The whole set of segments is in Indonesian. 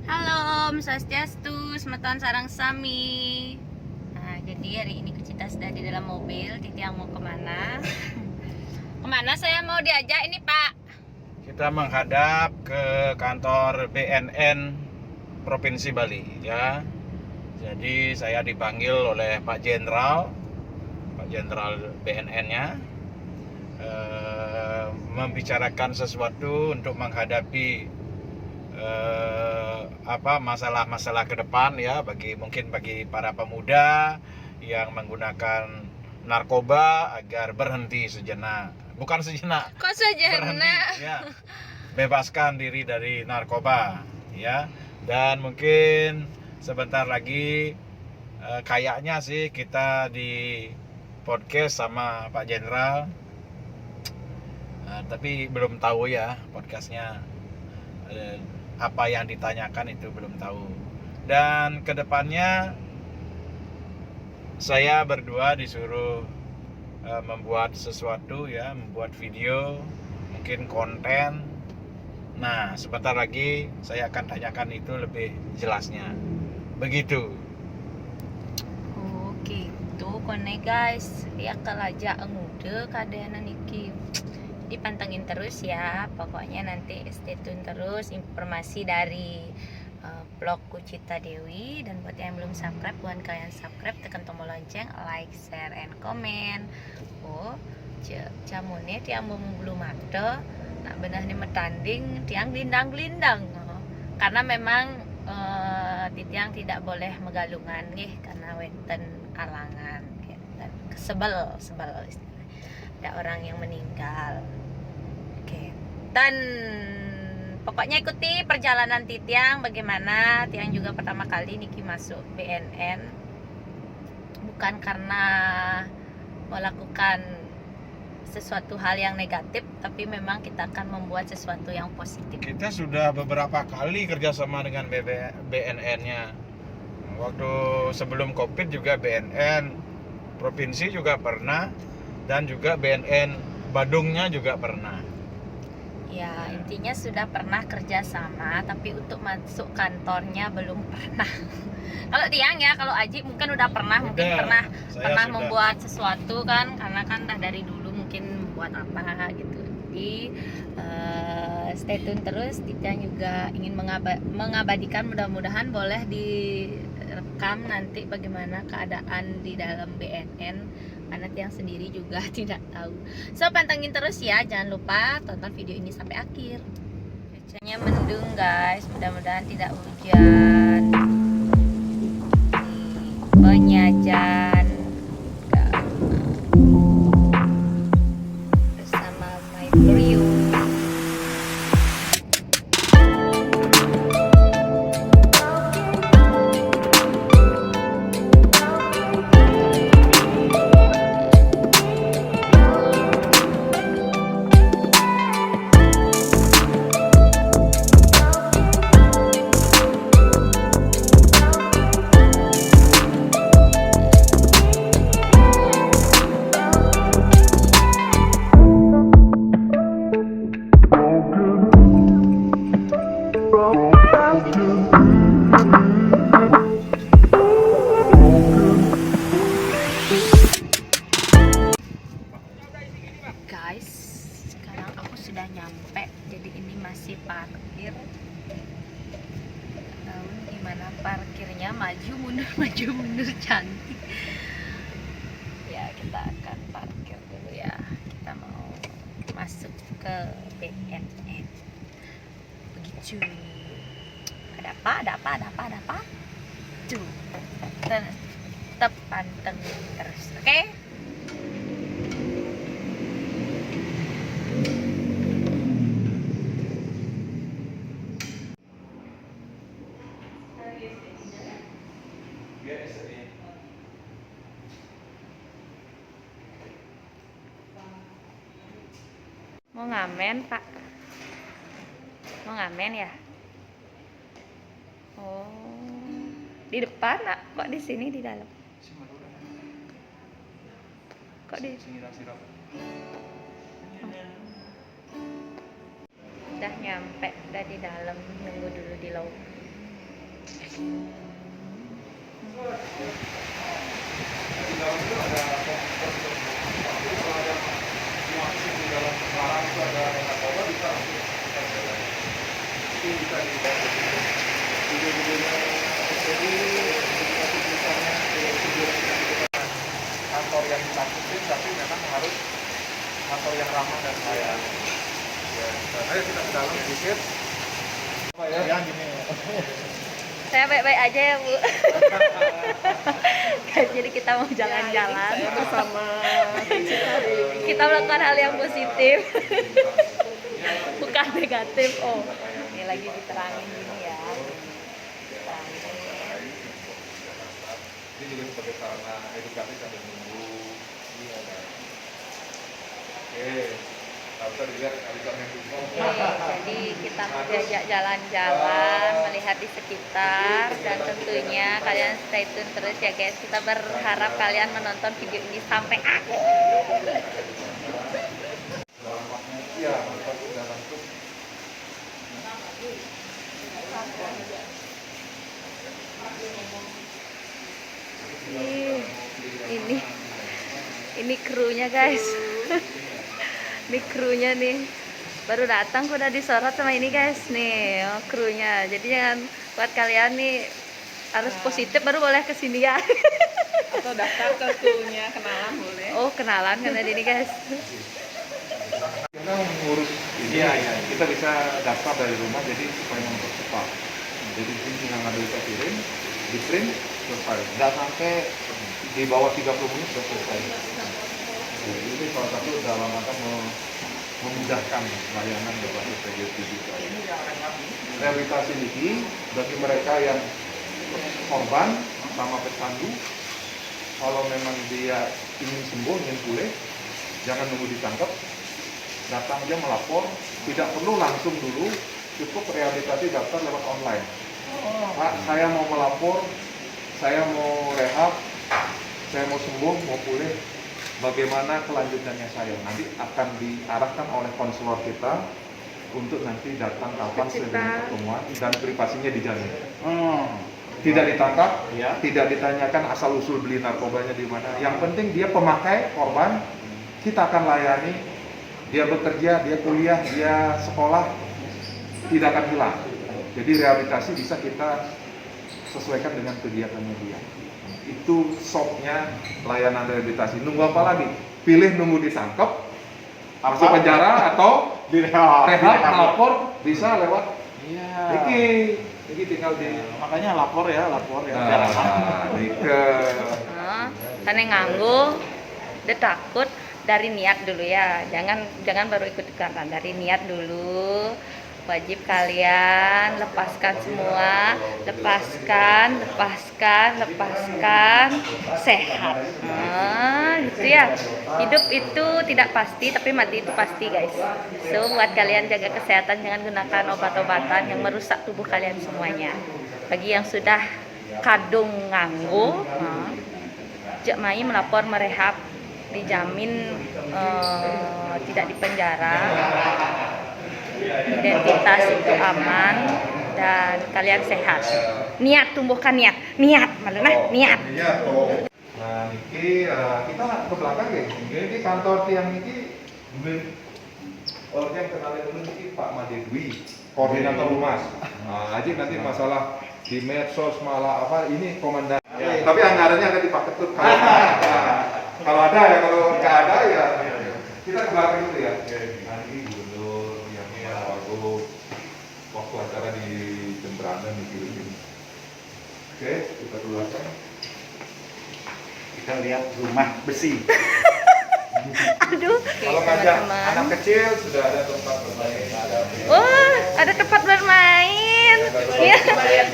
Halo, Om Swastiastu, semeton sarang sami. Nah, jadi hari ini kita sudah di dalam mobil. Titi yang mau kemana? Kemana saya mau diajak ini, Pak? Kita menghadap ke kantor BNN Provinsi Bali, ya. Jadi saya dipanggil oleh Pak Jenderal BNN-nya, membicarakan sesuatu untuk menghadapi masalah-masalah ke depan, ya, mungkin bagi para pemuda yang menggunakan narkoba agar berhenti sejenak. Bukan sejenak. Kok saja Berhenti, ya. Bebaskan diri dari narkoba, ya. Dan mungkin sebentar lagi kayaknya sih kita di podcast sama Pak Jenderal. Tapi belum tahu ya podcastnya apa yang ditanyakan, itu belum tahu. Dan kedepannya saya berdua disuruh membuat sesuatu, ya, membuat video, mungkin konten. Nah, sebentar lagi saya akan tanyakan itu lebih jelasnya. Begitu. Oke, tuh kone guys, ya kalaja ngude kadenan iki. Dipantengin terus ya, pokoknya nanti stay tune terus informasi dari blog Kucita Dewi. Dan buat yang belum subscribe, buat kalian subscribe, tekan tombol lonceng, like, share, and comment. Oh, jamune tiang belum ada, nak benah nih metanding tiang lindang-lindang. Karena memang tiang tidak boleh megalungan nih, karena wenten alangan, dan sebel istilahnya. Ada orang yang meninggal. Oke. Dan pokoknya ikuti perjalanan Titiang bagaimana. Tiang juga pertama kali Niki masuk BNN bukan karena melakukan sesuatu hal yang negatif, tapi memang kita akan membuat sesuatu yang positif. Kita sudah beberapa kali kerjasama dengan BNN-nya. Waktu sebelum COVID juga BNN Provinsi juga pernah, dan juga BNN Badungnya juga pernah. Ya, intinya sudah pernah kerjasama, tapi untuk masuk kantornya belum pernah. Kalau Tiang ya, kalau Aji mungkin udah pernah, mungkin pernah sudah membuat sesuatu kan, karena kan dah dari dulu mungkin buat apa gitu. Jadi stay tune terus. Tiang juga ingin mengabadikan, mudah-mudahan boleh direkam nanti bagaimana keadaan di dalam BNN. Karena Tiang sendiri juga tidak tahu. So, pantengin terus ya. Jangan lupa tonton video ini sampai akhir. Cuacanya mendung guys. Mudah-mudahan tidak hujan. Penyajan bersama My Brio. Guys, sekarang aku sudah nyampe. Jadi ini masih parkir. Tahu gimana parkirnya, maju mundur cantik. Ya, kita akan parkir dulu ya. Kita mau masuk ke BNN. Begitu. Ada apa? Tuh. Tetap panteng terus. Oke? Mau ngamen, Pak? Mau ngamen ya? Oh, di depan, nak? Kok di sini di dalam? Kok di? Udah nyampe, udah di dalam, nunggu dulu di lobby. Di dalam itu ada komputer tapi kalau ada nuansa di dalam barang itu ada narkoba bisa langsung kita jalan. Itu bisa dilihat video-videonya jadi tulisannya video kita kantor yang ditakutin tapi memang harus kantor yang ramah dan layak. Ya, ayo kita ke dalam sedikit. Apa ya? Ya gini. Saya baik-baik aja ya Bu. Jadi kita mau jalan-jalan bersama. Kita melakukan hal yang positif, bukan negatif. Oh, ini lagi diterangin gini ya. Diterangin. Ini juga sebagai sarana edukasi sambil menunggu. Iya kan. Oke. Bisa dilihat alisannya itu. Jadi kita diajak jalan-jalan, melihat di sekitar, dan tentunya kalian stay tune terus ya guys. Kita berharap kalian menonton video ini sampai akhir. Iya, masuk dalam tuh. Ini krunya guys. Ini krunya nih baru datang udah disorot sama ini guys nih, oh, krunya. Jadi jangan buat kalian nih harus positif baru boleh kesini ya. Atau daftar ke krunya, kenalan boleh. Oh kenalan karena ini guys. Kita ngurus ini, ya, kita bisa daftar dari rumah jadi supaya mempercepat. Jadi di sini tinggal ngambil kirim, di print, selesai. Nggak sampai di bawah 30 menit sudah selesai. Jadi ini salah satu dalam rangka memudahkan layanan berbasis video digital. Rehabilitasi ini bagi mereka yang korban sama pecandu, kalau memang dia ingin sembuh, ingin pulih, jangan nunggu ditangkap, datang aja melapor, tidak perlu langsung dulu, cukup rehabilitasi daftar lewat online. Pak, saya mau melapor, saya mau rehab, saya mau sembuh, mau pulih, bagaimana kelanjutannya saya? Nanti akan diarahkan oleh konselor kita untuk nanti datang kapan sedang pertemuan dan privasinya dijamin. Tidak ditangkap, tidak ditanyakan asal usul beli narkobanya di mana. Yang penting dia pemakai korban, kita akan layani. Dia bekerja, dia kuliah, dia sekolah, tidak akan hilang. Jadi rehabilitasi bisa kita sesuaikan dengan kegiatannya dia. Itu shopnya layanan rehabilitasi. Nunggu apa lagi? Pilih nunggu ditangkap, masuk penjara atau rehab, melapor bisa lewat. Iya. Iki tinggal di. Makanya lapor ya. Karena nganggu, dia takut dari niat dulu ya. Jangan baru ikut ikutan, dari niat dulu. Wajib kalian lepaskan semua, lepaskan, sehat. Gitu ya. Hidup itu tidak pasti, tapi mati itu pasti guys. So buat kalian jaga kesehatan, jangan gunakan obat-obatan yang merusak tubuh kalian semuanya. Bagi yang sudah kadung nganggo, jak mai melapor merehab, dijamin tidak dipenjara. Identitas itu aman dan kalian sehat. Niat, tumbuhkan niat malah niat. Nah, niki kita ke belakang ya. Ini kantor tiang niki orang yang kenalin dulu niki Pak Madedwi, koordinator humas. Nah, aja nanti masalah di medsos malah apa ini komandan. Tapi anggarannya akan dipakai tuh kalau ada ya, kalau nggak ada ya kita ke belakang dulu ya. Nanti gubernur yang waktu acara di Jemberana di Filipina. Oke, kita ke belakang. Kita lihat rumah besi. Aduh, Kalau ngajak anak kecil sudah ada tempat bermain. Ada tempat bermain. Ya,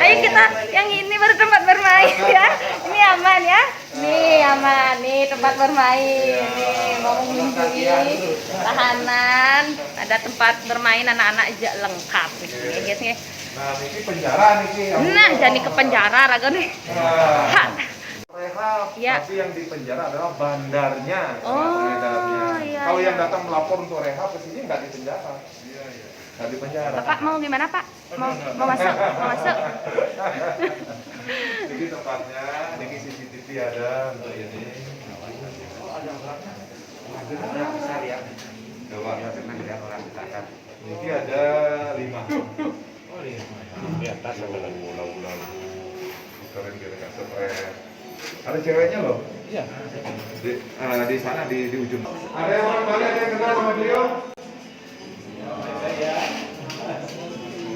ayo kita yang ini baru tempat bermain ya. Ini aman ya. Nih aman, nih tempat bermain. Nih mau mengunjungi tahanan, ada tempat bermain anak-anak aja lengkap nih guys nih. Nah, ini penjara nih. Nah, jadi ke penjara raga nih. Rehab, ya. tapi yang di penjara adalah bandarnya. Iya, Kalau iya. yang datang melapor untuk rehab ke sini nggak di penjara. Nggak di penjara. Bapak mau gimana Pak? Mau masuk? Mau masuk? tempatnya. Ini CCTV ada untuk ini. Oh, ada orangnya. Ada besar ya. Coba ya, pernah lihat orang ditangkap. Ini ada 5. Oh, 5. Di atas ada ulang-ulang. Keren kira nggak stres. Ada ceweknya loh. Iya. Di sana di ujung. Ada yang orang Bali, ada yang kenal sama beliau?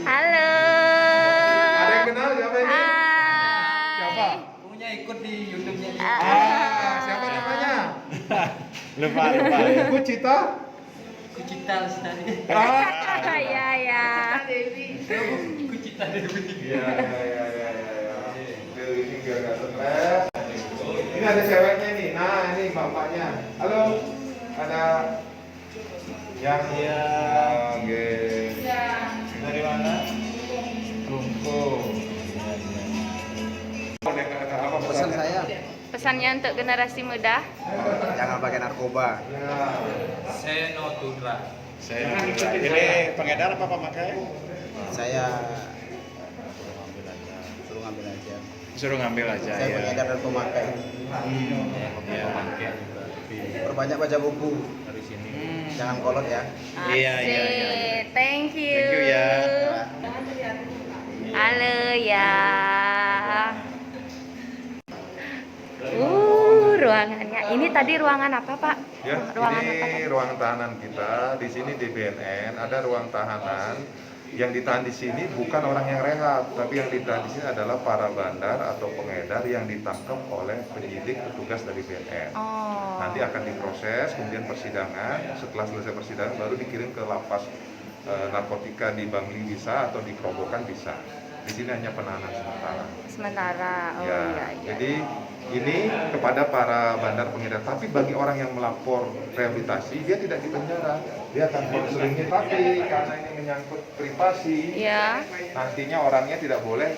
Halo. Ada yang kenal siapa ini? Hai. Siapa? Punya ikut di YouTube-nya. Siapa namanya? lupa Ibu Cita? Kucita Lestari. Ya ya. Kucita Dewi. Iya. Ini biar nggak stres. Ini ada ceweknya nih. Nah, ini bapaknya. Halo. Ada yang oke. Dari mana? Rungko. Apa Pesan saya, Pesannya untuk generasi muda. jangan pakai narkoba. Seno Tudra. Ini pengedar apa pemakai? Saya suruh ngambil aja. Suruh ngambil aja Saya pengedar dan pemakai. Perbanyak baca buku. Jangan kolot ya. Asik. Thank you. Thank you ya. Halo ya. Ruangannya. Ini tadi ruangan apa, Pak? Ya, Ruangan ini apa, Pak? ruang tahanan kita. Di sini di BNN ada ruang tahanan. Yang ditahan di sini bukan orang yang rehat, tapi yang ditahan di sini adalah para bandar atau pengedar yang ditangkap oleh penyidik petugas dari BNN. Oh. Nanti akan diproses, kemudian persidangan. Setelah selesai persidangan baru dikirim ke lapas narkotika di Bangli bisa atau di Kerobokan bisa. Di sini hanya penahanan sementara. Sementara. Oh Ya, iya iya. jadi ini kepada para bandar pengedar. Tapi bagi orang yang melapor rehabilitasi, dia tidak dipenjara, dia akan konseling. Tapi karena ini menyangkut privasi, Ya. nantinya orangnya tidak boleh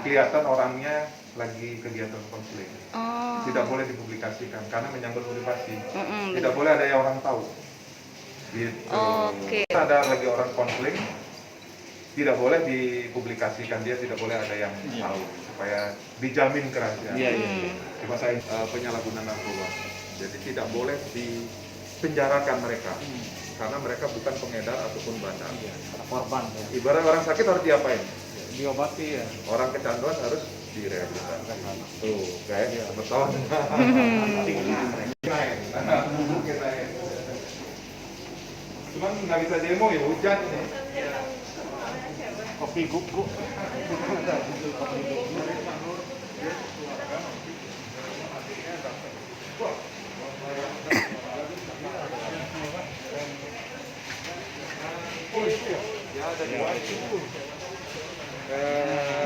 kelihatan orangnya lagi kegiatan konseling. Oh. Tidak boleh dipublikasikan karena menyangkut privasi. Mm-mm, Tidak boleh ada yang orang tahu. Gitu. Oke. Ada lagi orang konseling, tidak boleh dipublikasikan, dia tidak boleh ada yang tahu supaya dijamin kerahasiaan. Hmm. Coba saya penyalahgunaan narkoba. Jadi tidak boleh dipenjarakan mereka karena mereka bukan pengedar ataupun bandar. Korban. Ibarat orang sakit harus diapain? Diobati ya. Orang kecanduan harus direhabilitasi. Tuh, kayak beton. Naik. Cuman nggak bisa demo ya, hujan ini. Kopi kuku. Ya, dari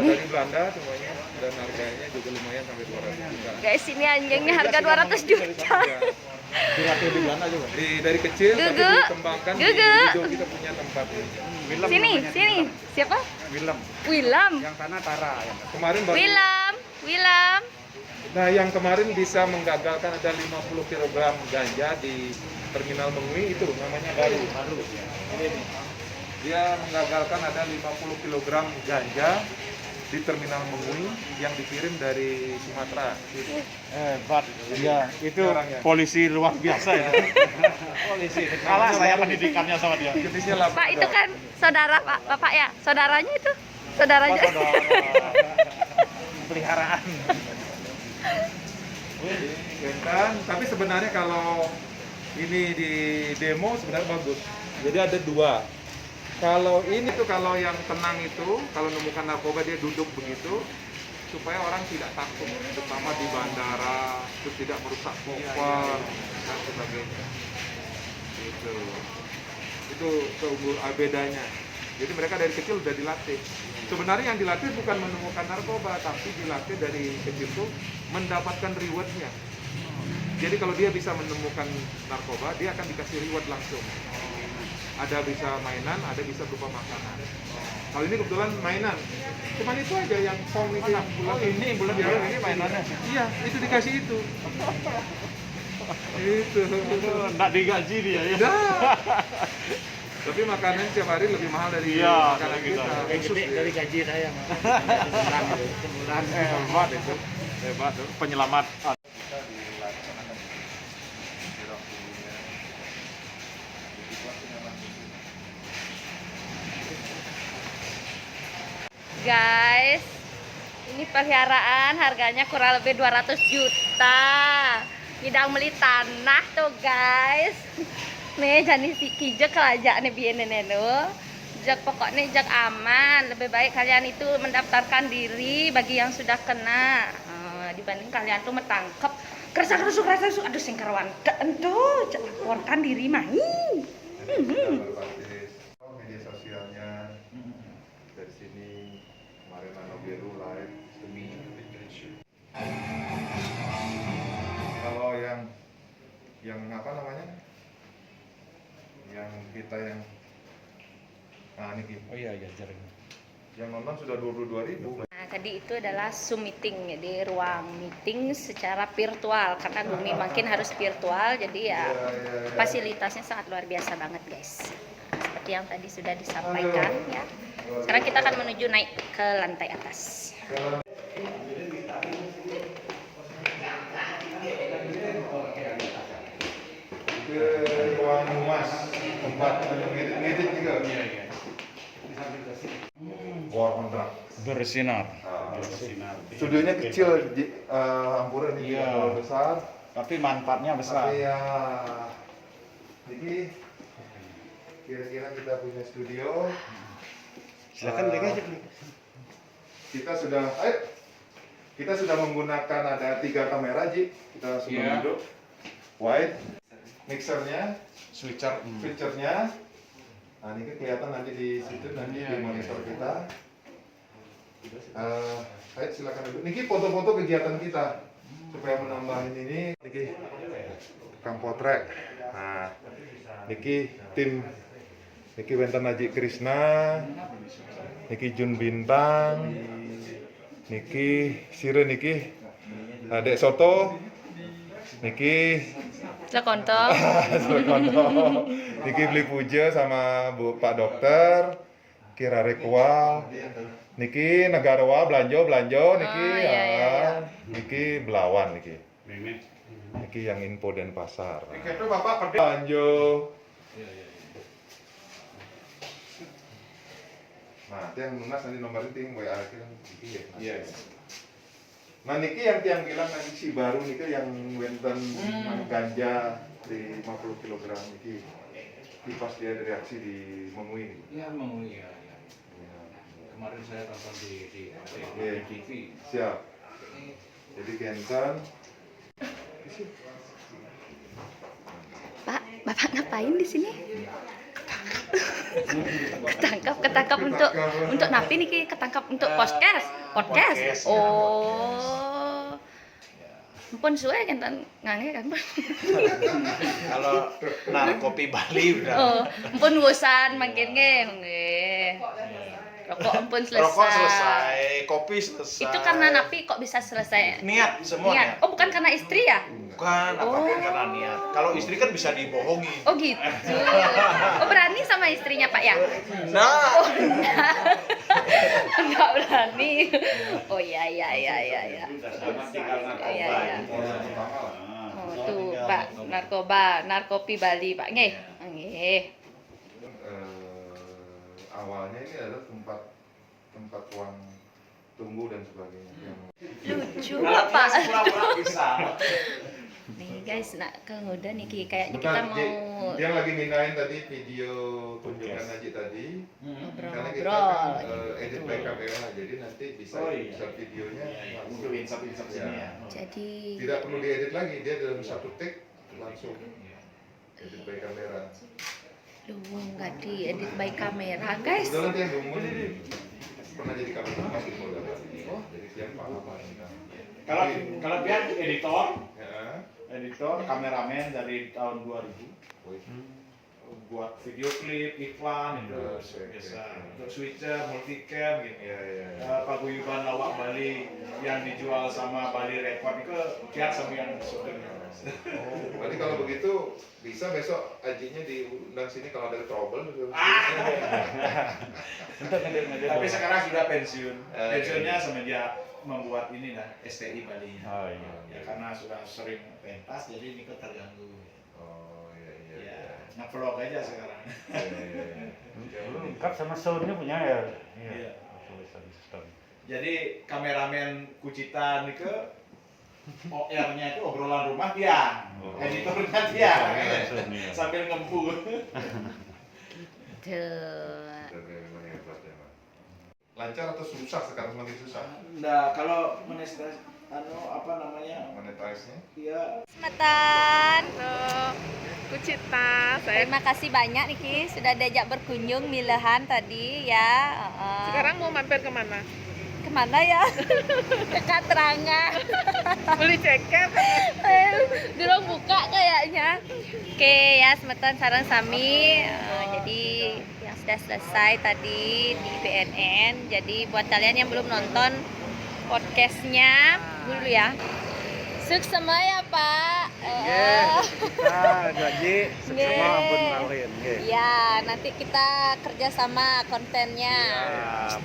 dari Belanda semuanya, dan harganya juga lumayan sampai 200 juta. Guys, ini anjingnya harga 200 juta. Dilatih di Belanda juga. Dari kecil tapi Gugu. dikembangkan di Gugu. Indo kita punya tempat ini. Sini. Siapa? Wilem. Wilam. Yang sana Tara. Kemarin baru. Wilam. Nah, yang kemarin bisa menggagalkan ada 50 kg ganja di Terminal Mengui itu namanya baru. Ini nih. Dia menggagalkan ada 50 kg ganja di Terminal Mengui yang dikirim dari Sumatera. Hebat. Iya, itu Orangnya. polisi luar biasa ya. Polisi. Kalah saya pendidikannya sama dia. Jenisnya lab. Pak, itu kan saudara Bapak ya? Saudaranya itu? Saudaranya. Peliharaan. Kan, tapi sebenarnya kalau ini di demo sebenarnya bagus. Jadi ada dua. Kalau ini tuh kalau yang tenang itu, kalau menemukan narkoba dia duduk begitu supaya orang tidak takut, terutama di bandara, terus tidak merusak koper dan sebagainya. Gitu. Itu bedanya. Jadi mereka dari kecil udah dilatih. Sebenarnya yang dilatih bukan menemukan narkoba, tapi dilatih dari kecil tuh mendapatkan rewardnya. Jadi kalau dia bisa menemukan narkoba, dia akan dikasih reward langsung. Ada bisa mainan, ada bisa berupa makanan. Kalau ini kebetulan mainan. Cuman itu aja yang pong itu yang bulan bulan ini mainannya. Iya, itu dikasih itu. Itu. Enggak digaji dia ya. Dah. Tapi makanan setiap hari lebih mahal dari makanan kita. Khusus Dari gaji saya. Hebat itu. Hebat, penyelamat. Guys, ini peliharaan harganya kurang lebih 200 juta. Ngidang beli tanah tuh guys. Nih jadi si kijek aja nih biar lo. Jak pokoknya jak aman. Lebih baik kalian itu mendaftarkan diri bagi yang sudah kena. Dibanding kalian tuh metangkep kerasa kerusuk. Aduh singkarwan. Aduh, laporkan diri main. Media sosialnya dari sini kemarin Nano Biru live demi kalau yang apa namanya yang kita yang ini Oh iya jaring. yang nonton sudah 22.000. Nah, tadi itu adalah Zoom meeting, jadi ruang meeting secara virtual karena Gumi makin harus virtual, jadi ya fasilitasnya sangat luar biasa banget guys. Nah, seperti yang tadi sudah disampaikan ya. Sekarang kita akan menuju naik ke lantai atas. Ke ruang humas tempat ngedit juga. War kontrak. Bersinar. Studionya kecil, Ampura ini Iya. terlalu besar. Tapi manfaatnya besar. Tapi ya, jadi kira-kira kita punya studio. Silakan mereka aja. Kita sudah menggunakan ada 3 kamera, Ji. Kita sudah Iya. duduk. Wide, mixernya, Switcher. switchernya. Nah, ini kelihatan nanti di situ nanti Iya, di monitor iya. kita. Ayo silakan duduk. Niki foto-foto kegiatan kita supaya menambahin ini. Niki tukang potret. Nah, niki tim niki Wenten Aji Krishna, niki Jun Bintang, niki Sire niki Dek Soto, niki Sekontol. Sulekonto, niki Beli Puja sama Pak Dokter, Kira Rekwa, niki Negarawa Belanjo niki niki Belawan niki. Niki yang info dan pasar. Itu Bapak Belanjo. Nah, itu yang lunas nanti nomor itu yang WA kita niki ya. Iya. Nah, niki yang tiang bilang nanti si baru niki yang wenten ganja di 50 kg niki. Ini pas dia ada reaksi di Mengui nih. Iya mau iya. Kemarin saya tonton di TV. Siap. Jadi Kenton. Pak, Bapak ngapain di sini? ketangkap untuk napi nih, ketangkap untuk podcast. Podcast. Oh. Ampun suwe kan ngange kan. Kalau narkopi Bali udah. Oh, ampun bosan makin nggih. Rokok ampun selesai. Rokok selesai, kopi selesai. Itu karena napi kok bisa selesai? Niat semuanya. Niat. Oh, bukan karena istri ya? Bukan, apapun karena niat. Kalau istri kan bisa dibohongi. Oh gitu. Oh berani sama istrinya Pak ya? Nah, Oh enggak berani. Oh iya. tinggal Iya, iya. narkoba. Oh tuh Pak, narkopi Bali Pak. Nggih. Nggih. Awalnya ini adalah tempat ruang tunggu dan sebagainya. Lucu Pak. Pura-pura bisa. Nih guys, nak ke udah nih kayaknya kita Bentar, mau dia lagi mindahin tadi video kunjungan Haji tadi. Karena kita kan ngobrol-ngobrol. edit by kamera, jadi nanti bisa Oh, iya. bisa videonya Untuk insap-insap sini ya. Jadi tidak perlu diedit lagi, dia dalam satu take langsung edit by kamera. lu nggak diedit by kamera guys. Kebetulan dia Dumun pernah jadi kamera pas di Polda. Jadi dia paham. Kalau dia editor, Ya. kameramen dari tahun 2000. Buat video klip, iklan itu biasa. Untuk switcher, multicam gitu. Paguyuban lawak Bali yang dijual sama Bali Record itu dia sama yang syuting. Berarti kalau begitu bisa besok Ajinya diundang sini kalau ada trouble gitu. Tapi sekarang sudah pensiun. iya. Pensiunnya semenjak membuat ini lah STI Bali. Oh iya. Ya karena sudah sering pentas jadi ini kok terganggu. Oh iya Ya, nge-vlog aja sekarang. Lengkap sama soundnya punya ya. Iya. Tulisan sound. Jadi kameramen Kucitan itu OR-nya itu obrolan rumah dia, editornya dia, sambil ngempu. Tuh. Lancar atau susah sekarang semakin susah Nah, kalau monetize monetize-nya? Iya. Semetan. Halo, Kucita. Saya Terima kasih banyak Niki sudah diajak berkunjung milehan tadi ya. sekarang mau mampir kemana? Kemana ya? Ke Katranga. Beli ceket. Belum buka kayaknya. Oke ya Semeton sareng sami. Jadi yang sudah selesai tadi di BNN. Jadi buat kalian yang belum nonton podcastnya dulu ya. Sukses semua ya Pak. Kita gaji Nggih. semua ampun mawin. Ya nanti kita kerjasama kontennya.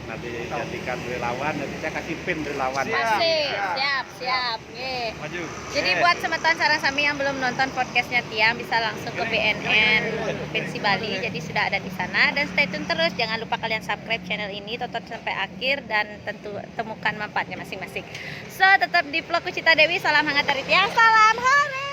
Nanti jadikan relawan, nanti saya kasih pin relawan. Pasti, siap, nggih. Maju. Jadi buat semeton sarang sami yang belum nonton podcastnya Tiang bisa langsung ke BNN Provinsi Bali. Jadi sudah ada di sana dan stay tune terus. Jangan lupa kalian subscribe channel ini, tonton sampai akhir dan tentu temukan manfaatnya masing-masing. So tetap di vlog Kucita Dewi. Salam hangat dari Tiang. Salam hore.